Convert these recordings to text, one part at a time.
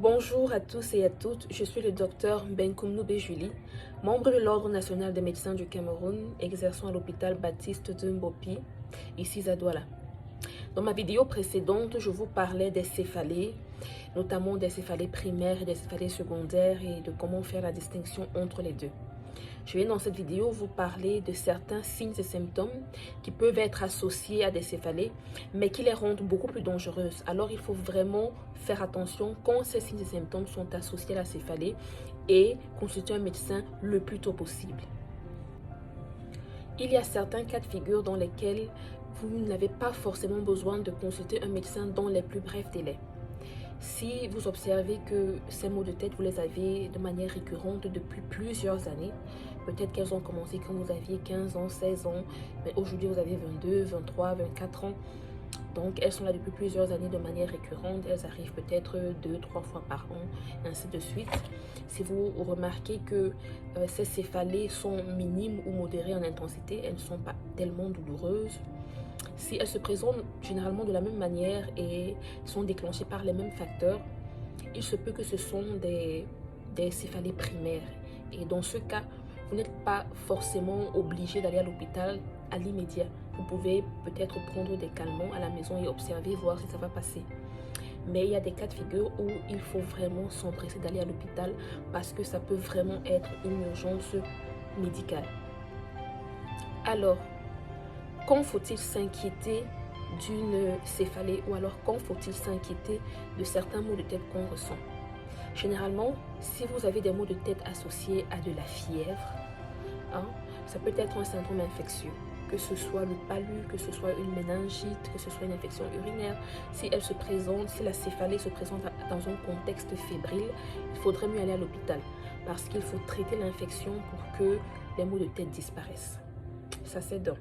Bonjour à tous et à toutes, je suis le docteur Benkoumnoube Julie, membre de l'Ordre national des médecins du Cameroun, exerçant à l'hôpital Baptiste de Mbopi, ici à Douala. Dans ma vidéo précédente, je vous parlais des céphalées, notamment des céphalées primaires et des céphalées secondaires et de comment faire la distinction entre les deux. Je vais dans cette vidéo vous parler de certains signes et symptômes qui peuvent être associés à des céphalées, mais qui les rendent beaucoup plus dangereuses. Alors il faut vraiment faire attention quand ces signes et symptômes sont associés à la céphalée et consulter un médecin le plus tôt possible. Il y a certains cas de figure dans lesquels vous n'avez pas forcément besoin de consulter un médecin dans les plus brefs délais. Si vous observez que ces maux de tête, vous les avez de manière récurrente depuis plusieurs années, peut-être qu'elles ont commencé quand vous aviez 15 ans, 16 ans, mais aujourd'hui vous avez 22, 23, 24 ans. Donc elles sont là depuis plusieurs années de manière récurrente, elles arrivent peut-être 2-3 fois par an, ainsi de suite. Si vous remarquez que ces céphalées sont minimes ou modérées en intensité, elles ne sont pas tellement douloureuses, si elles se présentent généralement de la même manière et sont déclenchées par les mêmes facteurs, il se peut que ce sont des céphalées primaires. Et dans ce cas, vous n'êtes pas forcément obligé d'aller à l'hôpital à l'immédiat. Vous pouvez peut-être prendre des calmants à la maison et observer, voir si ça va passer. Mais il y a des cas de figure où il faut vraiment s'empresser d'aller à l'hôpital parce que ça peut vraiment être une urgence médicale. Alors, quand faut-il s'inquiéter d'une céphalée ou alors quand faut-il s'inquiéter de certains maux de tête qu'on ressent? Généralement, si vous avez des maux de tête associés à de la fièvre, ça peut être un syndrome infectieux, que ce soit le palu, que ce soit une méningite, que ce soit une infection urinaire. Si elle se présente, si la céphalée se présente dans un contexte fébrile, il faudrait mieux aller à l'hôpital parce qu'il faut traiter l'infection pour que les maux de tête disparaissent. Ça, c'est d'un.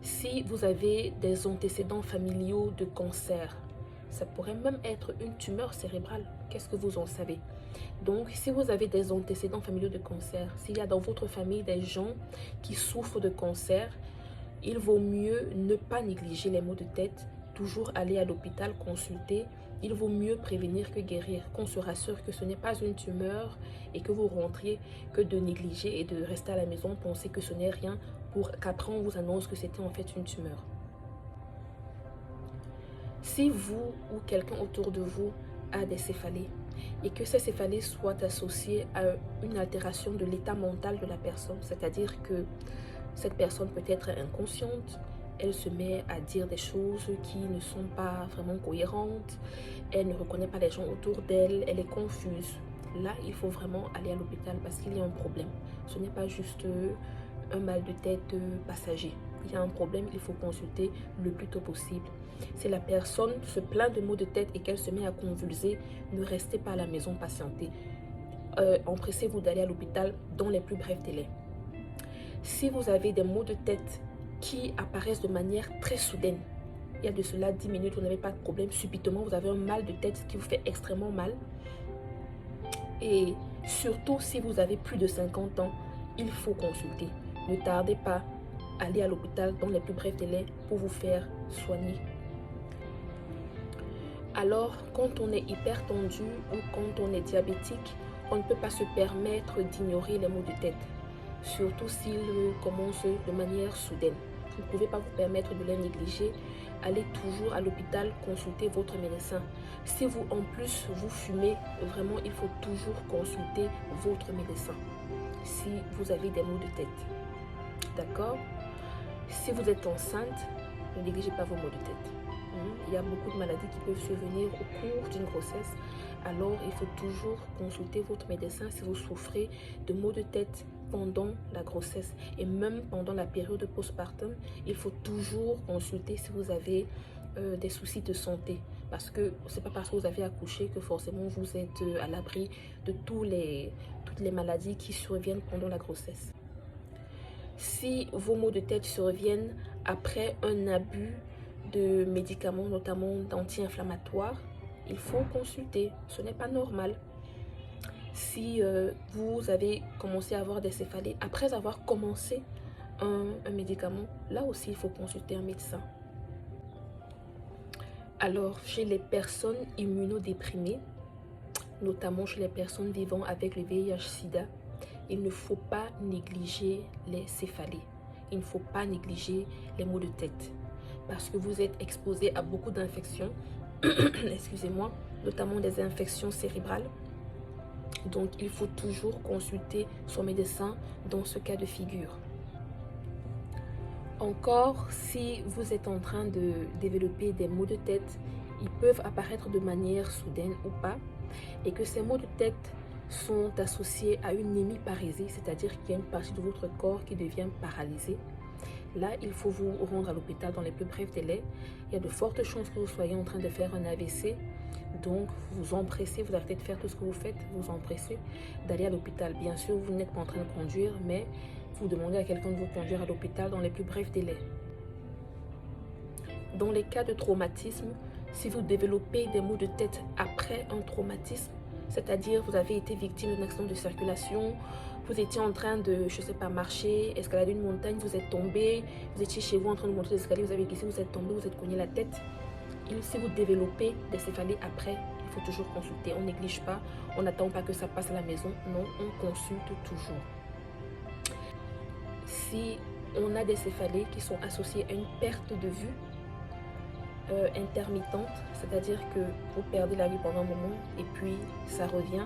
Si vous avez des antécédents familiaux de cancer, ça pourrait même être une tumeur cérébrale. Qu'est-ce que vous en savez? Donc, si vous avez des antécédents familiaux de cancer, s'il y a dans votre famille des gens qui souffrent de cancer, il vaut mieux ne pas négliger les maux de tête, toujours aller à l'hôpital consulter. Il vaut mieux prévenir que guérir, qu'on se rassure que ce n'est pas une tumeur et que vous rentriez, que de négliger et de rester à la maison, penser que ce n'est rien pour qu'après on vous annonce que c'était en fait une tumeur. Si vous ou quelqu'un autour de vous a des céphalées et que ces céphalées soient associées à une altération de l'état mental de la personne, c'est-à-dire que cette personne peut être inconsciente, elle se met à dire des choses qui ne sont pas vraiment cohérentes, elle ne reconnaît pas les gens autour d'elle, elle est confuse. Là, il faut vraiment aller à l'hôpital parce qu'il y a un problème. Ce n'est pas juste un mal de tête passager. Il y a un problème, il faut consulter le plus tôt possible. Si la personne se plaint de maux de tête et qu'elle se met à convulser, ne restez pas à la maison patienter. Empressez-vous d'aller à l'hôpital dans les plus brefs délais. Si vous avez des maux de tête qui apparaissent de manière très soudaine, il y a de cela 10 minutes, vous n'avez pas de problème, subitement vous avez un mal de tête qui vous fait extrêmement mal. Et surtout si vous avez plus de 50 ans, il faut consulter. Ne tardez pas, allez à l'hôpital dans les plus brefs délais pour vous faire soigner. Alors, quand on est hypertendu ou quand on est diabétique, on ne peut pas se permettre d'ignorer les maux de tête, surtout s'ils commencent de manière soudaine. Vous ne pouvez pas vous permettre de les négliger. Allez toujours à l'hôpital consulter votre médecin. Si vous, en plus, vous fumez, vraiment, il faut toujours consulter votre médecin si vous avez des maux de tête. D'accord? Si vous êtes enceinte, ne négligez pas vos maux de tête. Il y a beaucoup de maladies qui peuvent survenir au cours d'une grossesse. Alors, il faut toujours consulter votre médecin si vous souffrez de maux de tête pendant la grossesse et même pendant la période postpartum. Il faut toujours consulter si vous avez des soucis de santé. Parce que ce n'est pas parce que vous avez accouché que forcément vous êtes à l'abri de toutes les maladies qui surviennent pendant la grossesse. Si vos maux de tête surviennent après un abus de médicaments, notamment d'anti-inflammatoires, il faut consulter. Ce n'est pas normal. Si vous avez commencé à avoir des céphalées après avoir commencé un médicament, là aussi il faut consulter un médecin. Alors, chez les personnes immunodéprimées, notamment chez les personnes vivant avec le VIH-Sida, il ne faut pas négliger les céphalées. Il ne faut pas négliger les maux de tête parce que vous êtes exposé à beaucoup d'infections, excusez-moi, notamment des infections cérébrales. Donc, il faut toujours consulter son médecin dans ce cas de figure. Encore, si vous êtes en train de développer des maux de tête, ils peuvent apparaître de manière soudaine ou pas, et que ces maux de tête sont associés à une hémiparésie, c'est-à-dire qu'il y a une partie de votre corps qui devient paralysée. Là, il faut vous rendre à l'hôpital dans les plus brefs délais. Il y a de fortes chances que vous soyez en train de faire un AVC. Donc, vous vous empressez, vous arrêtez de faire tout ce que vous faites, vous vous empressez d'aller à l'hôpital. Bien sûr, vous n'êtes pas en train de conduire, mais vous demandez à quelqu'un de vous conduire à l'hôpital dans les plus brefs délais. Dans les cas de traumatisme, si vous développez des maux de tête après un traumatisme, c'est-à-dire vous avez été victime d'un accident de circulation, vous étiez en train de, je ne sais pas, marcher, escalader une montagne, vous êtes tombé, vous étiez chez vous en train de monter l'escalier, vous avez glissé, vous êtes tombé, vous êtes cogné la tête. Si vous développez des céphalées après, il faut toujours consulter. On ne néglige pas, on n'attend pas que ça passe à la maison. Non, on consulte toujours. Si on a des céphalées qui sont associées à une perte de vue intermittente, c'est-à-dire que vous perdez la vue pendant un moment et puis ça revient,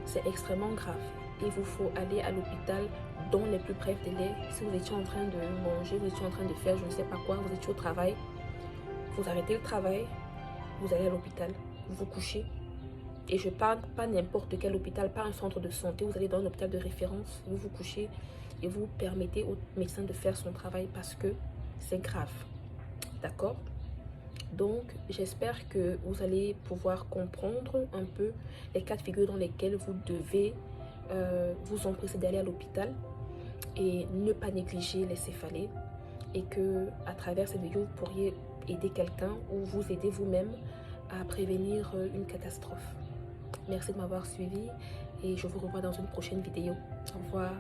c'est extrêmement grave. Il vous faut aller à l'hôpital dans les plus brefs délais. Si vous étiez en train de manger, vous étiez en train de faire je ne sais pas quoi, vous étiez au travail, vous arrêtez le travail, vous allez à l'hôpital, vous vous couchez. Et je parle pas n'importe quel hôpital, pas un centre de santé, vous allez dans un hôpital de référence, vous vous couchez et vous permettez au médecin de faire son travail parce que c'est grave. D'accord? Donc, j'espère que vous allez pouvoir comprendre un peu les cas de figure dans lesquels vous devez vous empresser d'aller à l'hôpital et ne pas négliger les céphalées, et que à travers cette vidéo, vous pourriez aider quelqu'un ou vous aider vous-même à prévenir une catastrophe. Merci de m'avoir suivi et je vous revois dans une prochaine vidéo. Au revoir.